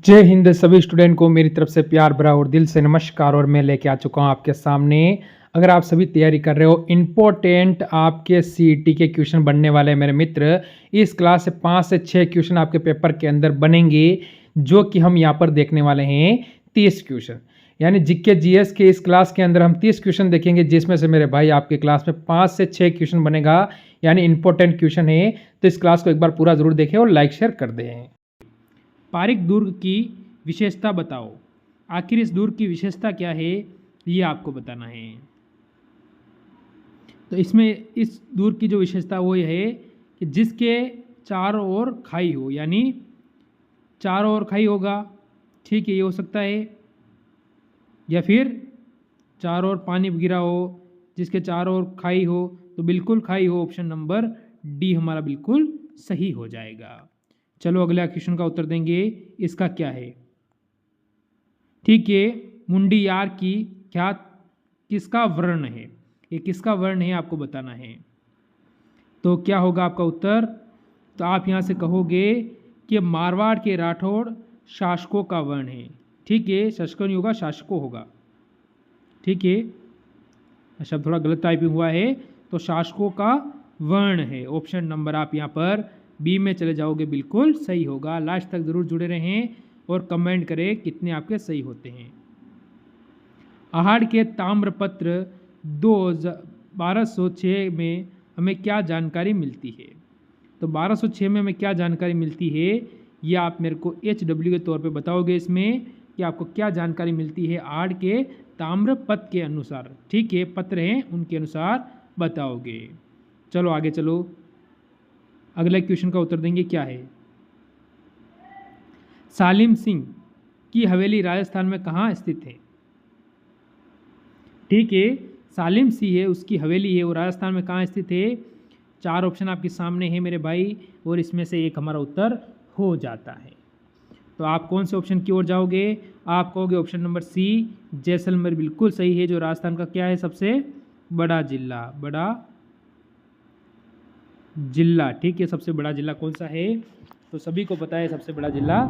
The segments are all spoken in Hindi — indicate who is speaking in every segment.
Speaker 1: जय हिंद सभी स्टूडेंट को मेरी तरफ से प्यार भरा और दिल से नमस्कार। और मैं लेके आ चुका हूँ आपके सामने। अगर आप सभी तैयारी कर रहे हो, इम्पोर्टेंट आपके सीईटी के क्वेश्चन बनने वाले हैं मेरे मित्र। इस क्लास से 5 से 6 क्वेश्चन आपके पेपर के अंदर बनेंगे, जो कि हम यहाँ पर देखने वाले हैं 30 क्वेश्चन। यानी जीके जीएस के इस क्लास के अंदर हम 30 क्वेश्चन देखेंगे, जिसमें से मेरे भाई आपके क्लास में 5 से 6 क्वेश्चन बनेगा, यानी इंपॉर्टेंट क्वेश्चन है। तो इस क्लास को एक बार पूरा जरूर देखें और लाइक शेयर कर दें। पारिक दुर्ग की विशेषता बताओ। आखिर इस दुर्ग की विशेषता क्या है, ये आपको बताना है। तो इसमें इस दुर्ग की जो विशेषता वो ये है कि जिसके चारों ओर खाई हो, यानी चारों ओर खाई होगा, ठीक है, ये हो सकता है। या फिर चारों ओर पानी गिरा हो, जिसके चारों ओर खाई हो, तो बिल्कुल खाई हो। ऑप्शन नंबर डी हमारा बिल्कुल सही हो जाएगा। चलो अगला क्वेश्चन का उत्तर देंगे। इसका क्या है, ठीक है, मुंडियार की ख्यात किसका वर्ण है। ये किसका वर्ण है आपको बताना है। तो क्या होगा आपका उत्तर। तो आप यहाँ से कहोगे कि मारवाड़ के राठौड़ शासकों का वर्ण है। ठीक है, शासकों नहीं होगा, शासकों होगा। ठीक है, शब्द थोड़ा गलत टाइपिंग हुआ है, तो शासकों का वर्ण है। ऑप्शन नंबर आप यहाँ पर बी में चले जाओगे, बिल्कुल सही होगा। लास्ट तक जरूर जुड़े रहें और कमेंट करें कितने आपके सही होते हैं। आहाड़ के ताम्रपत्र 1206 में हमें क्या जानकारी मिलती है। तो 1206 में हमें क्या जानकारी मिलती है, ये आप मेरे को HW के तौर पे बताओगे इसमें कि आपको क्या जानकारी मिलती है आहाड़ के ताम्रपत्र के अनुसार। ठीक है, पत्र हैं उनके अनुसार बताओगे। चलो आगे चलो, अगले क्वेश्चन का उत्तर देंगे। क्या है, सालिम सिंह की हवेली राजस्थान में कहाँ स्थित है। ठीक है, सालिम सिंह है, उसकी हवेली है, वो राजस्थान में कहाँ स्थित है। 4 ऑप्शन आपके सामने है मेरे भाई, और इसमें से एक हमारा उत्तर हो जाता है। तो आप कौन से ऑप्शन की ओर जाओगे। आप कहोगे ऑप्शन नंबर सी, जैसलमेर बिल्कुल सही है, जो राजस्थान का क्या है, सबसे बड़ा जिला। बड़ा जिला, ठीक है, सबसे बड़ा जिला कौन सा है। तो सभी को पता है सबसे बड़ा जिला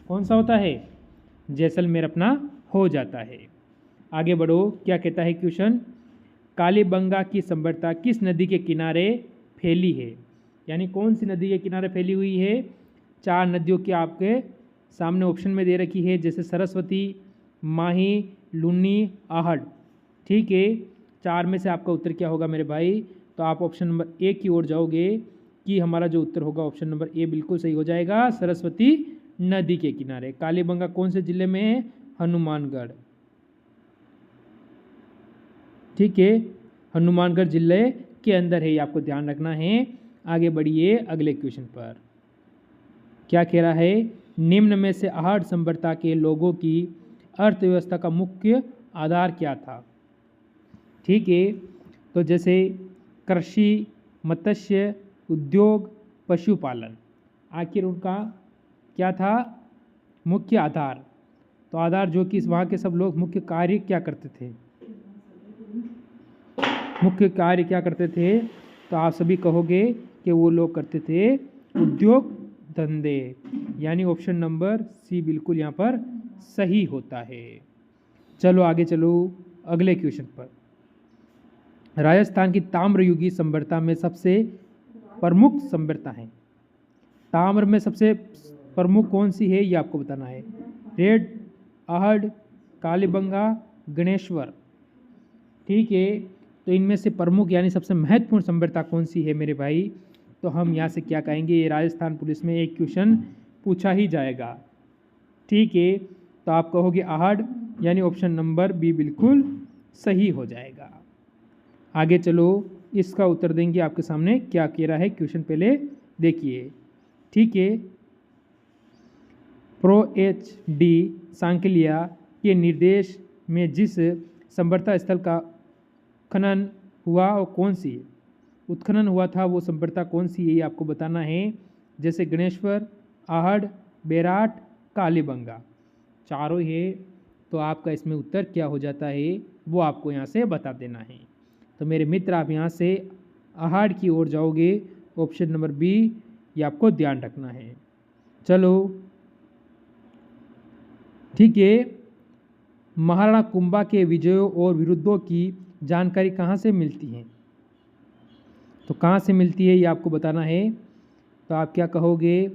Speaker 1: कौन सा होता है, जैसलमेर अपना हो जाता है। आगे बढ़ो, क्या कहता है क्वेश्चन। कालीबंगा की संवरता किस नदी के किनारे फैली है। यानी कौन सी नदी के किनारे फैली हुई है। 4 नदियों की आपके सामने ऑप्शन में दे रखी है, जैसे सरस्वती, माही, लुनी, आहड़। ठीक है, 4 में से आपका उत्तर क्या होगा मेरे भाई। तो आप ऑप्शन नंबर ए की ओर जाओगे कि हमारा जो उत्तर होगा ऑप्शन नंबर ए बिल्कुल सही हो जाएगा, सरस्वती नदी के किनारे। कालीबंगा कौन से जिले में है, हनुमानगढ़। ठीक है, हनुमानगढ़ जिले के अंदर है, ये आपको ध्यान रखना है। आगे बढ़िए अगले क्वेश्चन पर। क्या कह रहा है, निम्न में से आहड़ संवरता के लोगों की अर्थव्यवस्था का मुख्य आधार क्या था। ठीक है, तो जैसे कृषि, मत्स्य उद्योग, पशुपालन, आखिर उनका क्या था, मुख्य आधार। तो आधार जो कि वहाँ के सब लोग मुख्य कार्य क्या करते थे, मुख्य कार्य क्या करते थे। तो आप सभी कहोगे कि वो लोग करते थे उद्योग धंधे, यानी ऑप्शन नंबर सी बिल्कुल यहाँ पर सही होता है। चलो आगे चलो अगले क्वेश्चन पर। राजस्थान की ताम्रयुगी संवरता में सबसे प्रमुख संवरता है। ताम्र में सबसे प्रमुख कौन सी है, ये आपको बताना है। रेड, आहड़, कालीबंगा, गणेश्वर। ठीक है, तो इनमें से प्रमुख यानी सबसे महत्वपूर्ण संवरता कौन सी है मेरे भाई। तो हम यहाँ से क्या कहेंगे, ये राजस्थान पुलिस में एक क्वेश्चन पूछा ही जाएगा। ठीक है, तो आप कहोगे आहड़, यानी ऑप्शन नंबर बी बिल्कुल सही हो जाएगा। आगे चलो, इसका उत्तर देंगे। आपके सामने क्या कह रहा है क्वेश्चन, पहले देखिए। ठीक है, प्रो HD सांकलिया के निर्देश में जिस संवरता स्थल का खनन हुआ वो कौन सी है, उत्खनन हुआ था, वो संवरता कौन सी है, ये आपको बताना है। जैसे गणेश्वर, आहड़, बेराट, कालीबंगा, चारों है। तो आपका इसमें उत्तर क्या हो जाता है, वो आपको यहाँ से बता देना है। तो मेरे मित्र आप यहाँ से आहड़ की ओर जाओगे, ऑप्शन नंबर बी, ये आपको ध्यान रखना है। चलो ठीक है। महाराणा कुंभा के विजयों और विरुद्धों की जानकारी कहाँ से मिलती है? तो कहाँ से मिलती है ये आपको बताना है। तो आप क्या कहोगे,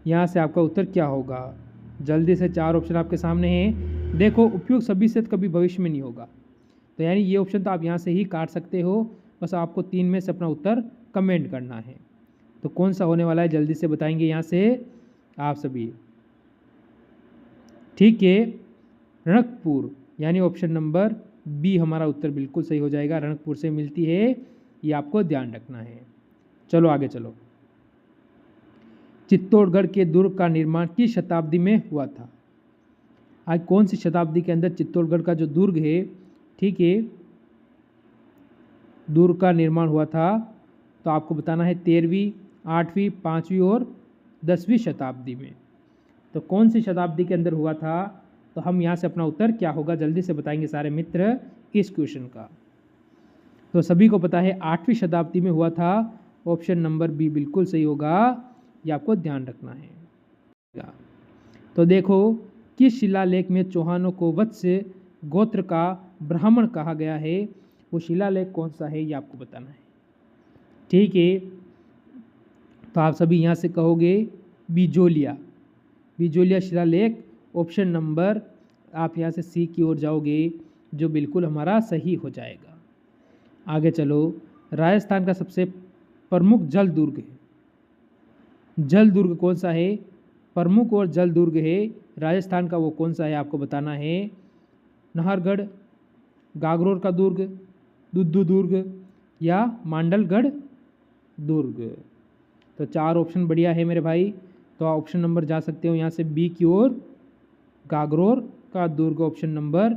Speaker 1: यहाँ से आपका उत्तर क्या होगा? जल्दी से 4 ऑप्शन आपके सामने हैं। देखो, उपयुक्त सभी से कभी भविष्य में नहीं होगा, तो यानी ये ऑप्शन तो आप यहाँ से ही काट सकते हो। बस आपको 3 में से अपना उत्तर कमेंट करना है। तो कौन सा होने वाला है जल्दी से बताएंगे यहाँ से आप सभी। ठीक है, रणकपुर, यानी ऑप्शन नंबर बी हमारा उत्तर बिल्कुल सही हो जाएगा। रणकपुर से मिलती है, ये आपको ध्यान रखना है। चलो आगे चलो। चित्तौड़गढ़ के दुर्ग का निर्माण किस शताब्दी में हुआ था? आज कौन सी शताब्दी के अंदर चित्तौड़गढ़ का जो दुर्ग है, ठीक है, दुर्ग का निर्माण हुआ था? तो आपको बताना है 13वीं, 8वीं, 5वीं और 10वीं शताब्दी में। तो कौन सी शताब्दी के अंदर हुआ था? तो हम यहाँ से अपना उत्तर क्या होगा जल्दी से बताएंगे सारे मित्र इस क्वेश्चन का। तो सभी को पता है 8वीं शताब्दी में हुआ था। ऑप्शन नंबर बी बिल्कुल सही होगा, ये आपको ध्यान रखना है। तो देखो, किस शिलालेख में चौहानों को वत्स्य गोत्र का ब्राह्मण कहा गया है? वो शिलालेख कौन सा है ये आपको बताना है। ठीक है, तो आप सभी यहाँ से कहोगे बिजोलिया, बिजोलिया शिलालेख। ऑप्शन नंबर आप यहाँ से सी की ओर जाओगे, जो बिल्कुल हमारा सही हो जाएगा। आगे चलो। राजस्थान का सबसे प्रमुख जल दुर्ग है, जल दुर्ग कौन सा है? प्रमुख और जल दुर्ग है राजस्थान का, वो कौन सा है आपको बताना है। नाहरगढ़, गागरोर का दुर्ग, दुद्दू दुर्ग या मांडलगढ़ दुर्ग। तो 4 ऑप्शन बढ़िया है मेरे भाई। तो ऑप्शन नंबर जा सकते हो यहाँ से बी की ओर, गागरोर का दुर्ग। ऑप्शन नंबर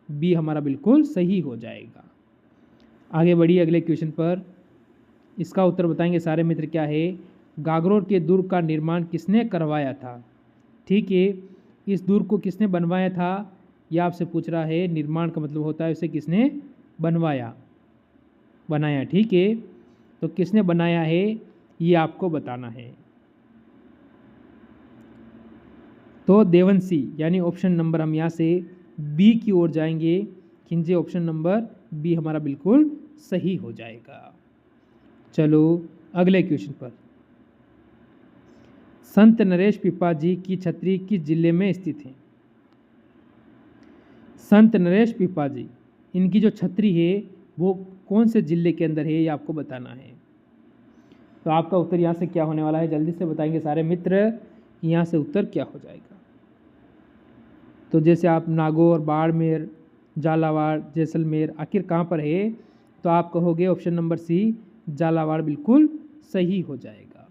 Speaker 1: बी हमारा बिल्कुल सही हो जाएगा। आगे बढ़िए अगले क्वेश्चन पर। इसका उत्तर बताएंगे सारे मित्र क्या है। गागरोर के दुर्ग का निर्माण किसने करवाया था? ठीक है, इस दुर्ग को किसने बनवाया था यह आपसे पूछ रहा है। निर्माण का मतलब होता है उसे किसने बनवाया, बनाया। ठीक है, तो किसने बनाया है ये आपको बताना है। तो देवंशी, यानी ऑप्शन नंबर हम यहाँ से बी की ओर जाएंगे। खिंचे ऑप्शन नंबर बी हमारा बिल्कुल सही हो जाएगा। चलो अगले क्वेश्चन पर। संत नरेश पिपाजी की छतरी किस जिले में स्थित है? संत नरेश पिपाजी, इनकी जो छतरी है वो कौन से जिले के अंदर है ये आपको बताना है। तो आपका उत्तर यहाँ से क्या होने वाला है जल्दी से बताएंगे सारे मित्र, यहाँ से उत्तर क्या हो जाएगा। तो जैसे आप नागौर, बाड़मेर, झालावाड़, जैसलमेर, आखिर कहाँ पर है? तो आप कहोगे ऑप्शन नंबर सी, झालावाड़ बिल्कुल सही हो जाएगा।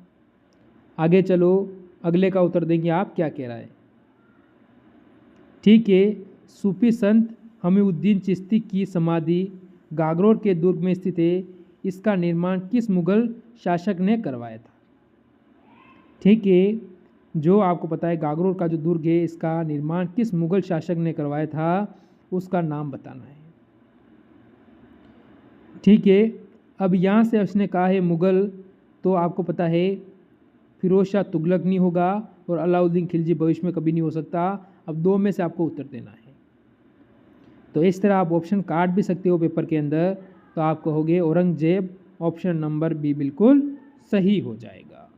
Speaker 1: आगे चलो, अगले का उत्तर देंगे आप क्या कह रहा है। ठीक है, सूफी संत हमीउद्दीन चिश्ती की समाधि गागरोर के दुर्ग में स्थित है। इसका निर्माण किस मुगल शासक ने करवाया था? ठीक है, जो आपको पता है गागरोर का जो दुर्ग है इसका निर्माण किस मुगल शासक ने करवाया था, उसका नाम बताना है। ठीक है, अब यहाँ से उसने कहा है मुगल, तो आपको पता है फिरोज शाह तुगलक नहीं होगा और अलाउद्दीन खिलजी भविष्य में कभी नहीं हो सकता। अब 2 में से आपको उत्तर देना है। तो इस तरह आप ऑप्शन काट भी सकते हो पेपर के अंदर। तो आप कहोगे औरंगजेब। ऑप्शन नंबर बी बिल्कुल सही हो जाएगा।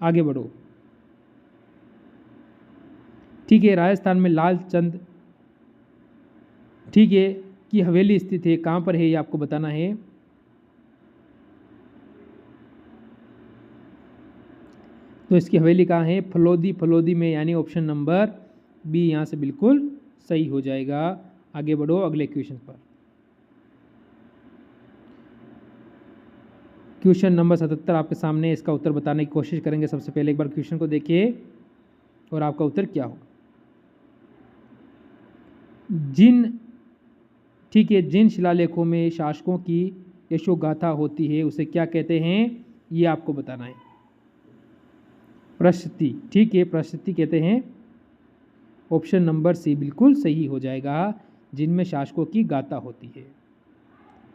Speaker 1: आगे बढ़ो। ठीक है, राजस्थान में लाल चंद, ठीक है, की हवेली स्थित है। कहाँ पर है ये आपको बताना है। तो इसकी हवेली कहाँ है? फलोदी, फलोदी में, यानी ऑप्शन नंबर बी यहाँ से बिल्कुल सही हो जाएगा। आगे बढ़ो अगले क्वेश्चन पर। क्वेश्चन नंबर 77 आपके सामने, इसका उत्तर बताने की कोशिश करेंगे। सबसे पहले एक बार क्वेश्चन को देखिए और आपका उत्तर क्या होगा। जिन शिलालेखों में शासकों की यशोगाथा होती है उसे क्या कहते हैं ये आपको बताना है। प्रशस्ति, ठीक है, प्रशस्ति कहते हैं। ऑप्शन नंबर सी बिल्कुल सही हो जाएगा, जिनमें शासकों की गाथा होती है।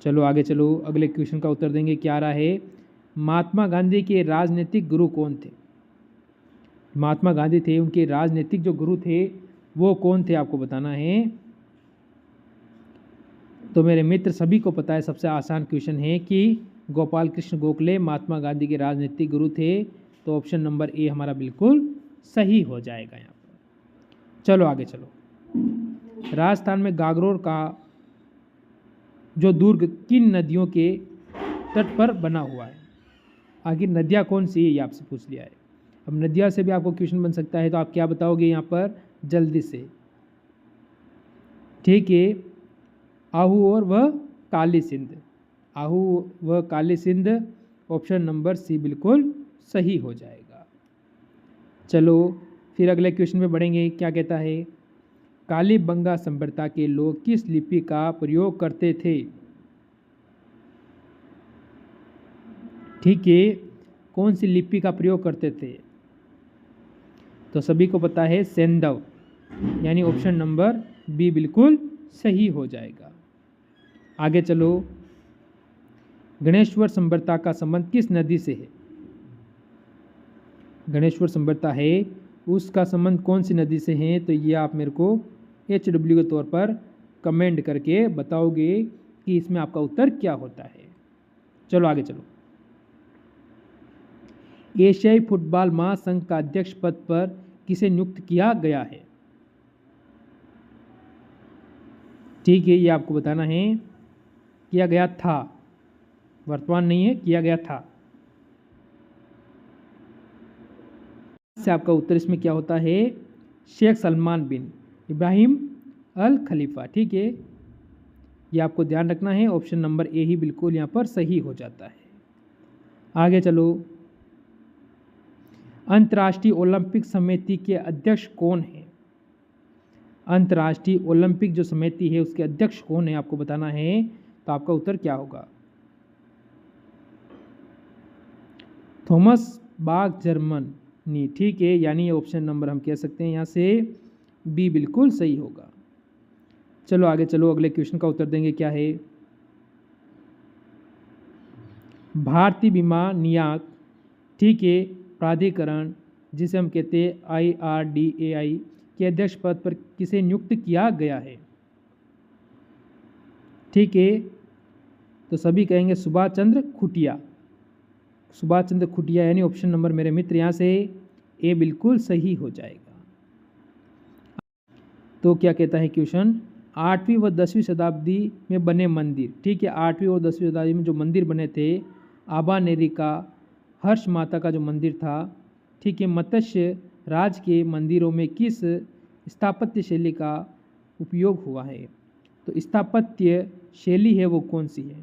Speaker 1: चलो आगे चलो, अगले क्वेश्चन का उत्तर देंगे। क्या रहा है। महात्मा गांधी के राजनीतिक गुरु कौन थे? महात्मा गांधी थे, उनके राजनीतिक जो गुरु थे वो कौन थे आपको बताना है। तो मेरे मित्र सभी को पता है, सबसे आसान क्वेश्चन है कि गोपाल कृष्ण गोखले महात्मा गांधी के राजनीतिक गुरु थे। तो ऑप्शन नंबर ए हमारा बिल्कुल सही हो जाएगा यहाँ पर। चलो आगे चलो। राजस्थान में गागरोर का जो दुर्ग किन नदियों के तट पर बना हुआ है। आखिर नदियाँ कौन सी है ये आपसे पूछ लिया है। अब नदियाँ से भी आपको क्वेश्चन बन सकता है, तो आप क्या बताओगे यहाँ पर जल्दी से। ठीक है, आहू और वह काली सिंध। आहू व Kali Sindh, option number C बिल्कुल सही हो जाएगा। चलो फिर अगले क्वेश्चन में बढ़ेंगे। क्या कहता है, कालीबंगा संप्रदाय के लोग किस लिपि का प्रयोग करते थे। ठीक है, कौन सी लिपि का प्रयोग करते थे। तो सभी को पता है सेंधव, यानी ऑप्शन नंबर बी बिल्कुल सही हो जाएगा। आगे चलो। गणेश्वर संप्रदाय का संबंध किस नदी से है। गणेश्वर संप्रदाय है, उसका संबंध कौन सी नदी से है। तो ये आप मेरे को HW के तौर पर कमेंट करके बताओगे कि इसमें आपका उत्तर क्या होता है। चलो आगे चलो। एशियाई फुटबॉल महासंघ का अध्यक्ष पद पर किसे नियुक्त किया गया है। ठीक है, ये आपको बताना है। किया गया था, वर्तमान नहीं है, किया गया था। से आपका उत्तर इसमें क्या होता है, शेख सलमान बिन इब्राहिम अल खलीफा। ठीक है, ये आपको ध्यान रखना है। ऑप्शन नंबर ए ही बिल्कुल यहाँ पर सही हो जाता है। आगे चलो। अंतर्राष्ट्रीय ओलंपिक समिति के अध्यक्ष कौन है। अंतर्राष्ट्रीय ओलंपिक जो समिति है उसके अध्यक्ष कौन है आपको बताना है। तो आपका उत्तर क्या होगा, थॉमस बाख जर्मनी। ठीक है, यानी ऑप्शन नंबर हम कह सकते हैं यहाँ से बी बिल्कुल सही होगा। चलो आगे चलो, अगले क्वेश्चन का उत्तर देंगे। क्या है, भारतीय बीमा नियामक, ठीक है, प्राधिकरण जिसे हम कहते हैं IRDAI के अध्यक्ष पद पर किसे नियुक्त किया गया है। ठीक है, तो सभी कहेंगे सुभाष चंद्र खुटिया। सुभाष चंद्र खुटिया, यानी ऑप्शन नंबर मेरे मित्र यहाँ से ए बिल्कुल सही हो जाएगा। तो क्या कहता है क्वेश्चन, 8वीं व 10वीं शताब्दी में बने मंदिर। ठीक है, 8वीं और 10वीं शताब्दी में जो मंदिर बने थे, आबानेरी का हर्ष माता का जो मंदिर था, ठीक है, मत्स्य राज के मंदिरों में किस स्थापत्य शैली का उपयोग हुआ है। तो स्थापत्य शैली है वो कौन सी है।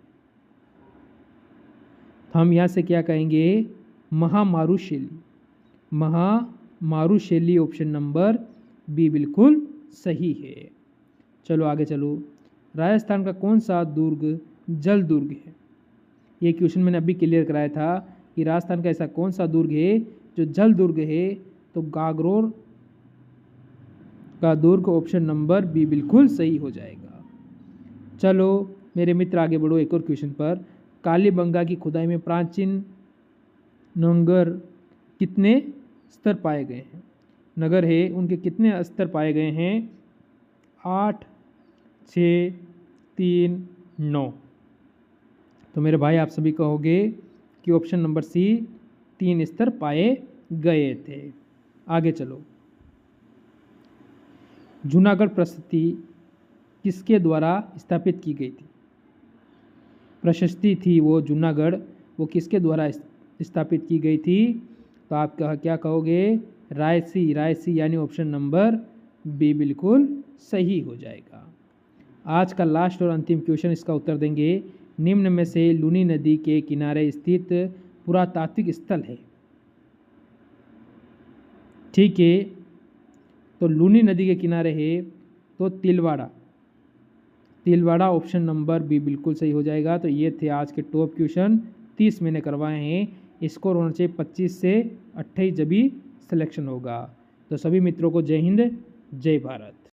Speaker 1: तो हम यहाँ से क्या कहेंगे, महामारू शैली। महामारू शैली, ऑप्शन नंबर बी बिल्कुल सही है। चलो आगे चलो। राजस्थान का कौन सा दुर्ग जल दुर्ग है। ये क्वेश्चन मैंने अभी क्लियर कराया था कि राजस्थान का ऐसा कौन सा दुर्ग है जो जल दुर्ग है। तो गागरोर का दुर्ग, ऑप्शन नंबर बी बिल्कुल सही हो जाएगा। चलो मेरे मित्र आगे बढ़ो एक और क्वेश्चन पर। कालीबंगा की खुदाई में प्राचीन नगर कितने स्तर पाए गए हैं। नगर है उनके कितने स्तर पाए गए हैं। 8, 6, 3, 9। तो मेरे भाई आप सभी कहोगे कि ऑप्शन नंबर सी 3 स्तर पाए गए थे। आगे चलो। जूनागढ़ प्रशस्ति किसके द्वारा स्थापित की गई थी। प्रशस्ति थी वो जूनागढ़, वो किसके द्वारा स्थापित की गई थी। तो आप क्या कहोगे, रायसी। रायसी, यानी ऑप्शन नंबर बी बिल्कुल सही हो जाएगा। आज का लास्ट और अंतिम क्वेश्चन, इसका उत्तर देंगे। निम्न में से लूनी नदी के किनारे स्थित पुरातात्विक स्थल है। ठीक है, तो लूनी नदी के किनारे है तो Tilwara. Tilwara, option number B बिल्कुल सही हो जाएगा। तो ये थे आज के टॉप क्वेश्चन, 30 मैंने करवाए हैं। स्कोर होना चाहिए 25 से 28 जब भी सिलेक्शन होगा। तो सभी मित्रों को जय हिंद, जय भारत।